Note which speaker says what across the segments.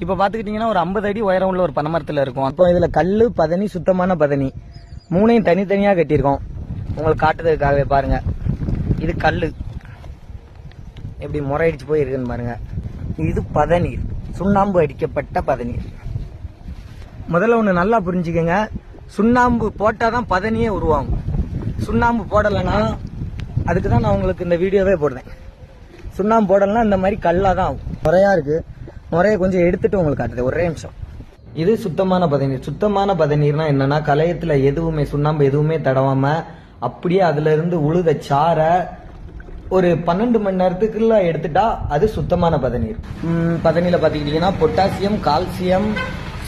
Speaker 1: இப்போ பார்த்துக்கிட்டிங்கன்னா ஒரு 50 அடி உயரம் உள்ள ஒரு பனைமரத்தில் இருக்கும். அப்போ இதில் கல் பதனி, சுத்தமான பதனி மூணையும் தனித்தனியாக கட்டியிருக்கோம். உங்களுக்கு காட்டுறதுக்காகவே பாருங்க. இது கல் எப்படி முறையடிச்சு போயிருக்குன்னு பாருங்க. இது பதநீர், சுண்ணாம்பு அடிக்கப்பட்ட பதநீர். முதல்ல ஒன்று நல்லா புரிஞ்சுக்கங்க, சுண்ணாம்பு போட்டால் தான் பதனியே உருவாகும். சுண்ணாம்பு போடலைன்னா, அதுக்கு தான் நான் உங்களுக்கு இந்த வீடியோவே போடுறேன். சுண்ணாம்பு போடலைன்னா இந்த மாதிரி கல்லாக தான் ஆகும். முறையாக இருக்குது. முறையை கொஞ்சம் எடுத்துட்டு உங்களுக்கு காட்டுது, ஒரே நிமிஷம். இது சுத்தமான பதநீர். சுத்தமான பதநீர்னா என்னன்னா, கலையத்தில் எதுவுமே சுண்ணாம்பு எதுவுமே தடவாம அப்படியே அதுல இருந்து உழுத சார ஒரு 12 மணி நேரத்துக்குள்ள எடுத்துட்டா அது சுத்தமான பதநீர். பதநீர்ல பாத்துக்கிட்டீங்கன்னா potassium, calcium,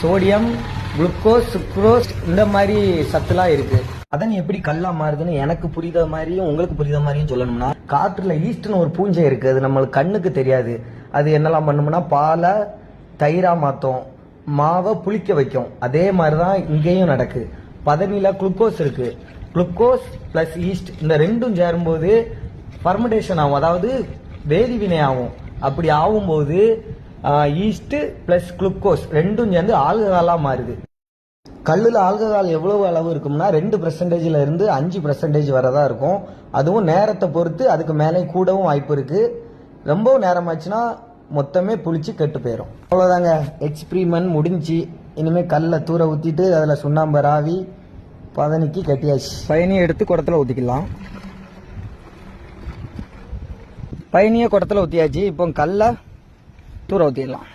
Speaker 1: sodium, glucose, sucrose இந்த மாதிரி சத்துலாம் இருக்கு. பதனி எப்படி கல்லா மாறுதுன்னு எனக்கு புரியுத மாதிரியும் உங்களுக்கு புரியுத மாதிரியும் சொல்லணும்னா, காற்றுல ஈஸ்ட்னு ஒரு பூஞ்சை இருக்கு. அது நம்மளுக்கு கண்ணுக்கு தெரியாது. அது என்னெல்லாம் பண்ணும்னா, பாலை தயிரா மாத்தோம், மாவை புளிக்க வைக்கும். அதே மாதிரிதான் இங்கேயும் நடக்கு. பதனில குளுக்கோஸ் இருக்கு. குளுக்கோஸ் பிளஸ் ஈஸ்ட் இந்த ரெண்டும் சேரும்போது ஃபர்மெண்டேஷன் ஆகும், அதாவது வேதிவினை ஆகும். அப்படி ஆகும்போது ஈஸ்ட் பிளஸ் குளுக்கோஸ் ரெண்டும் சேர்ந்து ஆல்கஹாலா மாறுது. கல்லுல ஆல்கஹால் எவ்வளவு அளவு இருக்கும்னா 2% இருந்து 5% வரதா இருக்கும். அதுவும் நேரத்தை பொறுத்து அதுக்கு மேலே கூடவும் வாய்ப்பு இருக்கு. ரொம்ப நேரமாச்சுன்னா மொத்தமே புளிச்சு கெட்டு போயிடும். அவ்வளோதாங்க, எக்ஸ்பிரிமெண்ட் முடிஞ்சு. இனிமேல் கல்லை தூர ஊற்றிட்டு அதில் சுண்ணாம்பு ராவி பதனிக்கு கட்டியாச்சு. பயணியை எடுத்து குடத்துல ஊற்றிக்கலாம். பயணியை குடத்துல ஊற்றியாச்சு. இப்போ கல்லை தூர ஊற்றிடலாம்.